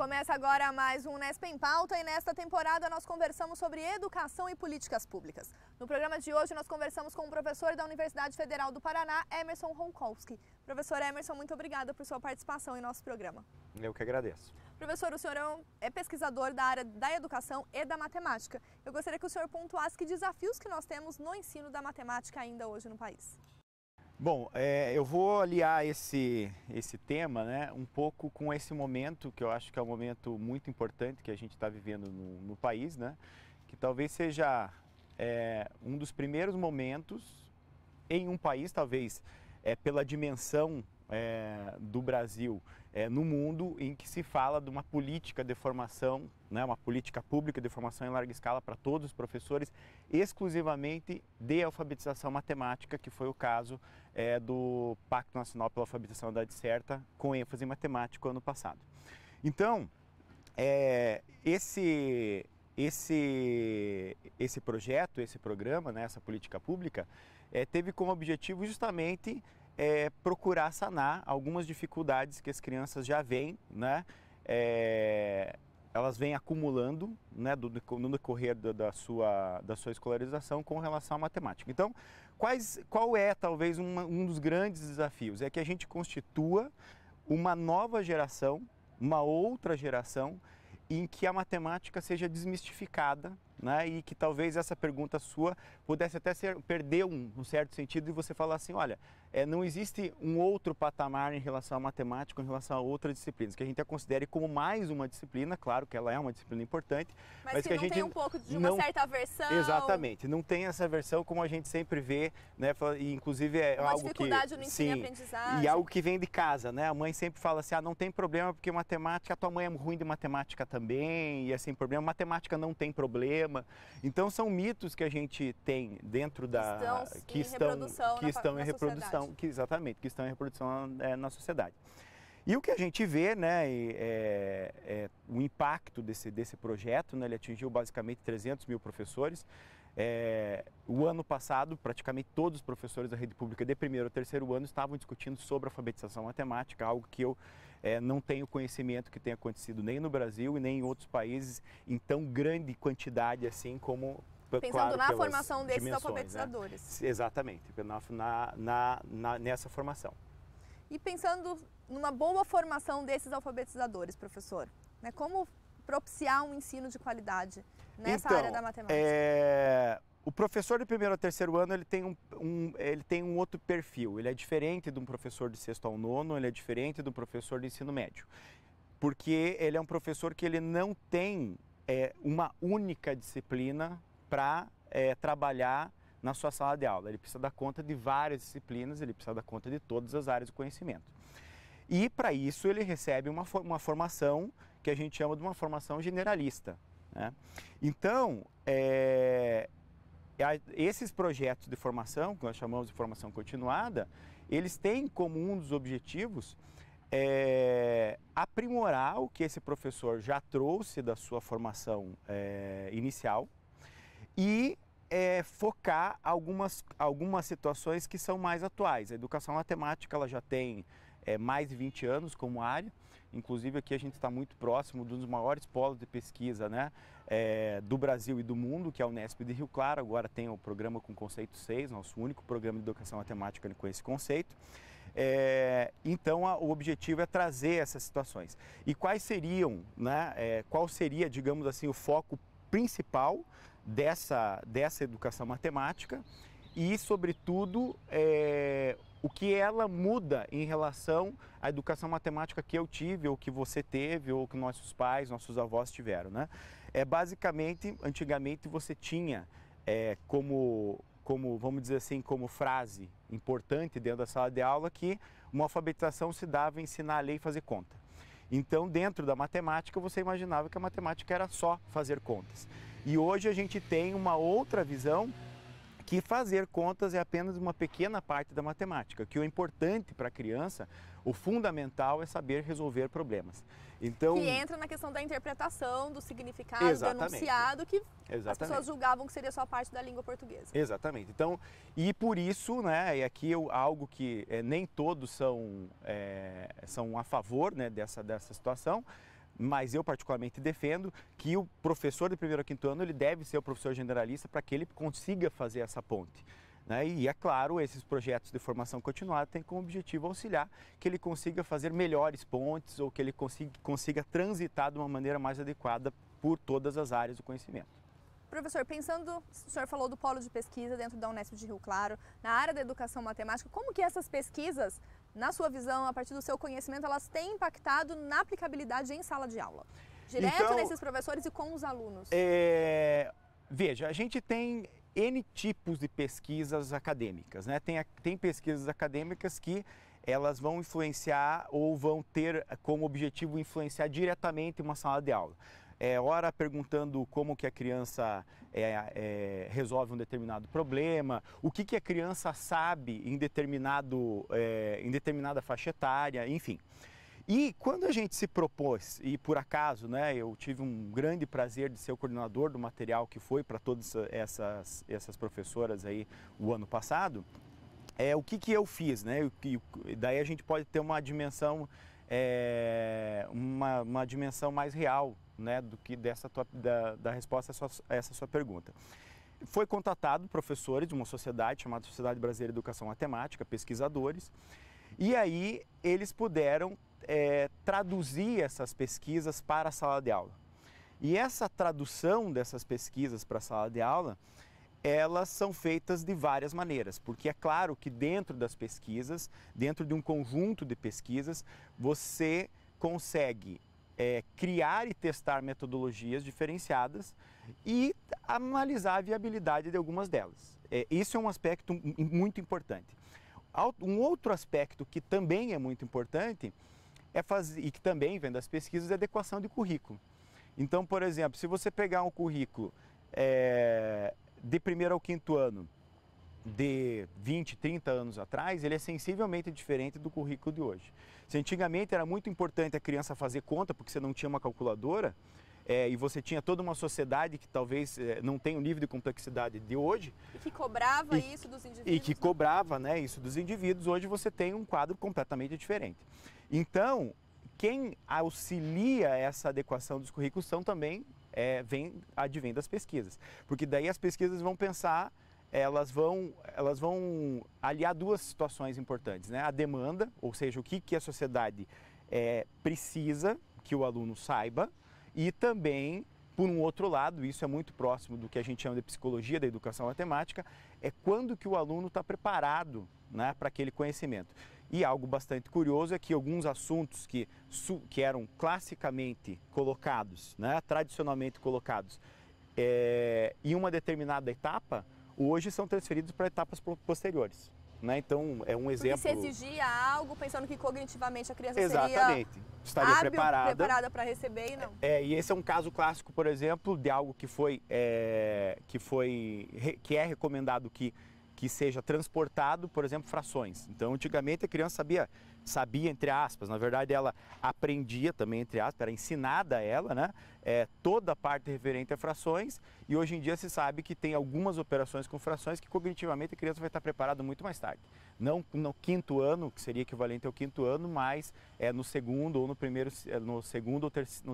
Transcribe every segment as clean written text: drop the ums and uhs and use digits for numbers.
Começa agora mais um Unesp em Pauta e nesta temporada nós conversamos sobre educação e políticas públicas. No programa de hoje nós conversamos com o professor da Universidade Federal do Paraná, Emerson Ronkowski. Professor Emerson, muito obrigada por sua participação em nosso programa. Eu que agradeço. Professor, o senhor é pesquisador da área da educação e da matemática. Eu gostaria que o senhor pontuasse que desafios que nós temos no ensino da matemática ainda hoje no país. Bom, eu vou aliar esse tema, né, um pouco com esse momento, que eu acho que é um momento muito importante que a gente está vivendo no país, né, que talvez seja um dos primeiros momentos em um país, talvez pela dimensão do Brasil no mundo, em que se fala de uma política de formação, né, uma política pública de formação em larga escala para todos os professores, exclusivamente de alfabetização matemática, que foi o caso do Pacto Nacional pela Alfabetização da Idade Certa, com ênfase em matemática ano passado. Então, esse projeto, esse programa, né, essa política pública, teve como objetivo justamente procurar sanar algumas dificuldades que as crianças já vêm, né? Elas vêm acumulando, né, no decorrer da sua escolarização com relação à matemática. Então, qual é talvez um dos grandes desafios? É que a gente constitua uma nova geração, uma outra geração, em que a matemática seja desmistificada, né? E que talvez essa pergunta sua pudesse até perder um certo sentido e você falar assim, olha, não existe um outro patamar em relação à matemática, em relação a outras disciplinas, que a gente a considere como mais uma disciplina, claro que ela é uma disciplina importante, mas que a gente tem um pouco de uma certa aversão. Exatamente, não tem essa aversão como a gente sempre vê, né? E inclusive uma algo dificuldade no ensino e aprendizagem. E algo que vem de casa, né? A mãe sempre fala assim, não tem problema porque matemática, a tua mãe é ruim de matemática também, e assim, problema, matemática não tem problema. Então são mitos que a gente tem dentro da que estão em reprodução na sociedade. E o que a gente vê, né, o impacto desse projeto, né, ele atingiu basicamente 300 mil professores. O ano passado, praticamente todos os professores da rede pública de primeiro ou terceiro ano estavam discutindo sobre alfabetização matemática, algo que eu não tenho conhecimento que tenha acontecido nem no Brasil e nem em outros países em tão grande quantidade assim como... Pensando na formação desses alfabetizadores. Né? Exatamente, nessa formação. E pensando numa boa formação desses alfabetizadores, professor, né? Como propiciar um ensino de qualidade nessa área da matemática? O professor de primeiro ou terceiro ano ele tem um outro perfil, ele é diferente de um professor de sexto ao nono, ele é diferente do professor de ensino médio, porque ele é um professor que ele não tem uma única disciplina para trabalhar na sua sala de aula. Ele precisa dar conta de várias disciplinas, ele precisa dar conta de todas as áreas do conhecimento. E para isso ele recebe uma formação que a gente chama de uma formação generalista, né? Então, esses projetos de formação, que nós chamamos de formação continuada, eles têm como um dos objetivos aprimorar o que esse professor já trouxe da sua formação inicial e focar algumas situações que são mais atuais. A educação matemática ela já tem mais de 20 anos como área, inclusive aqui a gente está muito próximo de um dos maiores polos de pesquisa, né, do Brasil e do mundo, que é a Unesp de Rio Claro. Agora tem o programa com conceito 6, nosso único programa de educação matemática com esse conceito. Então o objetivo é trazer essas situações. E quais seriam, né, qual seria, digamos assim, o foco principal dessa educação matemática e, sobretudo, o que ela muda em relação à educação matemática que eu tive, ou que você teve, ou que nossos pais, nossos avós tiveram, né? Basicamente, antigamente você tinha como, vamos dizer assim, como frase importante dentro da sala de aula que uma alfabetização se dava em ensinar a ler e fazer conta. Então, dentro da matemática, você imaginava que a matemática era só fazer contas. E hoje a gente tem uma outra visão, que fazer contas é apenas uma pequena parte da matemática, que o importante para a criança, o fundamental é saber resolver problemas. Então, que entra na questão da interpretação, do significado, do enunciado, que as pessoas julgavam que seria só parte da língua portuguesa. Exatamente. Então, e por isso, né, e aqui algo que nem todos são a favor, né, dessa situação, mas eu particularmente defendo que o professor de primeiro ao quinto ano ele deve ser o professor generalista para que ele consiga fazer essa ponte. Né? E é claro, esses projetos de formação continuada têm como objetivo auxiliar que ele consiga fazer melhores pontes ou que ele consiga transitar de uma maneira mais adequada por todas as áreas do conhecimento. Professor, pensando, o senhor falou do polo de pesquisa dentro da Unesp de Rio Claro, na área da educação matemática, como que essas pesquisas, na sua visão, a partir do seu conhecimento, elas têm impactado na aplicabilidade em sala de aula? Direto então, nesses professores e com os alunos? Veja, a gente tem N tipos de pesquisas acadêmicas, né? Tem pesquisas acadêmicas que elas vão influenciar ou vão ter como objetivo influenciar diretamente uma sala de aula. Ora perguntando como que a criança resolve um determinado problema, o que a criança sabe em determinada faixa etária, enfim. E quando a gente se propôs, e por acaso, né, eu tive um grande prazer de ser o coordenador do material que foi para todas essas professoras aí o ano passado, o que eu fiz, né? Daí a gente pode ter uma dimensão, uma dimensão mais real, né, do que da resposta a essa sua pergunta. Foi contatado professores de uma sociedade chamada Sociedade Brasileira de Educação Matemática, pesquisadores, e aí eles puderam traduzir essas pesquisas para a sala de aula. E essa tradução dessas pesquisas para a sala de aula, elas são feitas de várias maneiras, porque é claro que dentro das pesquisas, dentro de um conjunto de pesquisas, você consegue criar e testar metodologias diferenciadas e analisar a viabilidade de algumas delas. Isso é um aspecto muito importante. Um outro aspecto que também é muito importante e que também vem das pesquisas é a adequação de currículo. Então, por exemplo, se você pegar um currículo de primeiro ao quinto ano de 20, 30 anos atrás, ele é sensivelmente diferente do currículo de hoje. Se antigamente era muito importante a criança fazer conta porque você não tinha uma calculadora, e você tinha toda uma sociedade que talvez não tenha o nível de complexidade de hoje. E que cobrava isso dos indivíduos. E que cobrava, né, isso dos indivíduos. Hoje você tem um quadro completamente diferente. Então, quem auxilia essa adequação dos currículos também advém das pesquisas. Porque daí as pesquisas vão pensar, elas vão aliar duas situações importantes, né? A demanda, ou seja, o que a sociedade precisa que o aluno saiba, e também, por um outro lado, isso é muito próximo do que a gente chama de psicologia da educação matemática, é quando que o aluno está preparado, né, para aquele conhecimento. E algo bastante curioso é que alguns assuntos que eram classicamente colocados, né, tradicionalmente colocados, em uma determinada etapa, hoje são transferidos para etapas posteriores. Né? Então, é um exemplo... Porque se exigia algo pensando que cognitivamente a criança estaria preparada para receber e não. E esse é um caso clássico, por exemplo, de algo que é recomendado que seja transportado, por exemplo, frações. Então, antigamente a criança sabia entre aspas, na verdade ela aprendia também, entre aspas, era ensinada a ela, né? Toda a parte referente a frações, e hoje em dia se sabe que tem algumas operações com frações que cognitivamente a criança vai estar preparada muito mais tarde. Não no quinto ano, que seria equivalente ao quinto ano, mas no segundo ou no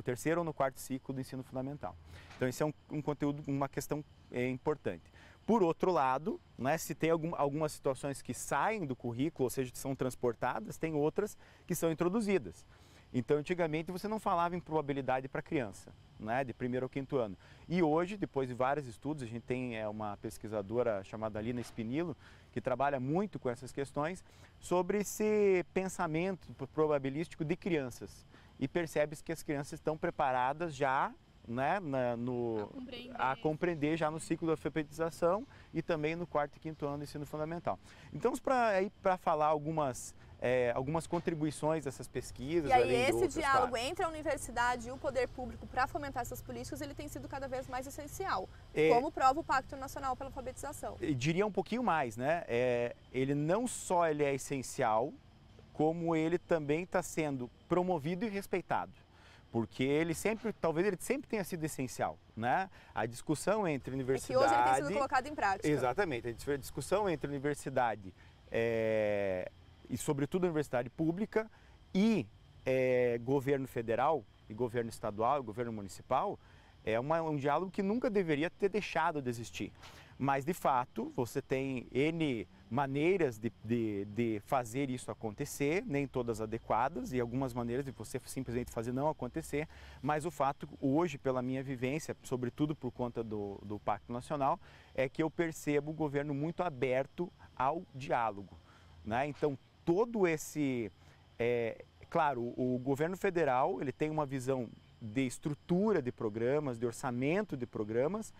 terceiro ou no quarto ciclo do ensino fundamental. Então esse é um conteúdo, uma questão importante. Por outro lado, né, se tem algumas situações que saem do currículo, ou seja, que são transportadas, tem outras que são introduzidas. Então, antigamente você não falava em probabilidade para criança, né, de primeiro ao quinto ano. E hoje, depois de vários estudos, a gente tem uma pesquisadora chamada Lina Spinillo, que trabalha muito com essas questões, sobre esse pensamento probabilístico de crianças. E percebe-se que as crianças estão preparadas já, né, a compreender já no ciclo da alfabetização e também no quarto e quinto ano do ensino fundamental. Então, para falar algumas contribuições dessas pesquisas. E aí esse diálogo entre a universidade e o poder público para fomentar essas políticas, ele tem sido cada vez mais essencial, como prova o Pacto Nacional pela Alfabetização. Eu diria um pouquinho mais, né? Ele não só é essencial, como ele também está sendo promovido e respeitado. Porque talvez ele sempre tenha sido essencial, né? A discussão entre universidade... que hoje ele tem sido colocado em prática. Exatamente, a discussão entre universidade e sobretudo a universidade pública e governo federal, e governo estadual e governo municipal, é um diálogo que nunca deveria ter deixado de existir. Mas, de fato, você tem N maneiras de fazer isso acontecer, nem todas adequadas, e algumas maneiras de você simplesmente fazer não acontecer, mas o fato, hoje, pela minha vivência, sobretudo por conta do Pacto Nacional, é que eu percebo o governo muito aberto ao diálogo, né? Então, todo esse... claro, o governo federal ele tem uma visão de estrutura de programas, de orçamento de programas,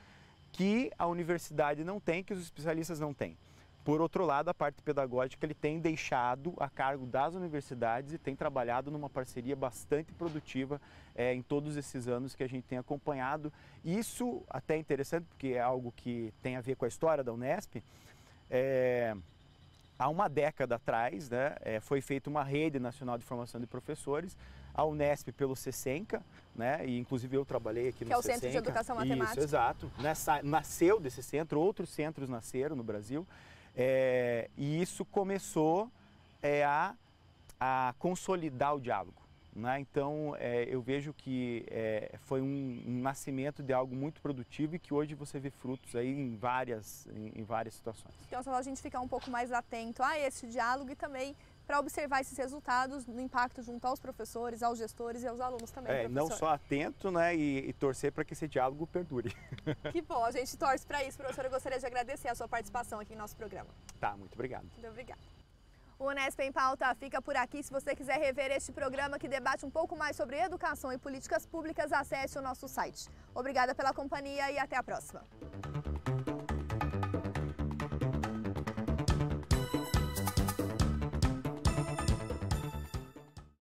que a universidade não tem, que os especialistas não têm. Por outro lado, a parte pedagógica ele tem deixado a cargo das universidades e tem trabalhado numa parceria bastante produtiva em todos esses anos que a gente tem acompanhado. Isso até é interessante, porque é algo que tem a ver com a história da Unesp. Há uma década atrás, né, foi feita uma rede nacional de formação de professores, a Unesp pelo CECENCA, né, e inclusive eu trabalhei aqui no CECENCA. Que é o Centro de Educação Matemática. Isso, exato. Nasceu desse centro, outros centros nasceram no Brasil, e isso começou a consolidar o diálogo, né? Então, eu vejo que foi um nascimento de algo muito produtivo e que hoje você vê frutos aí em várias situações. Então, só a gente ficar um pouco mais atento a esse diálogo e também para observar esses resultados no impacto junto aos professores, aos gestores e aos alunos também, não só atento, né, e torcer para que esse diálogo perdure. Que bom, a gente torce para isso, professora. Eu gostaria de agradecer a sua participação aqui em nosso programa. Tá, muito obrigado. Muito obrigada. O Unesp em Pauta fica por aqui. Se você quiser rever este programa que debate um pouco mais sobre educação e políticas públicas, acesse o nosso site. Obrigada pela companhia e até a próxima.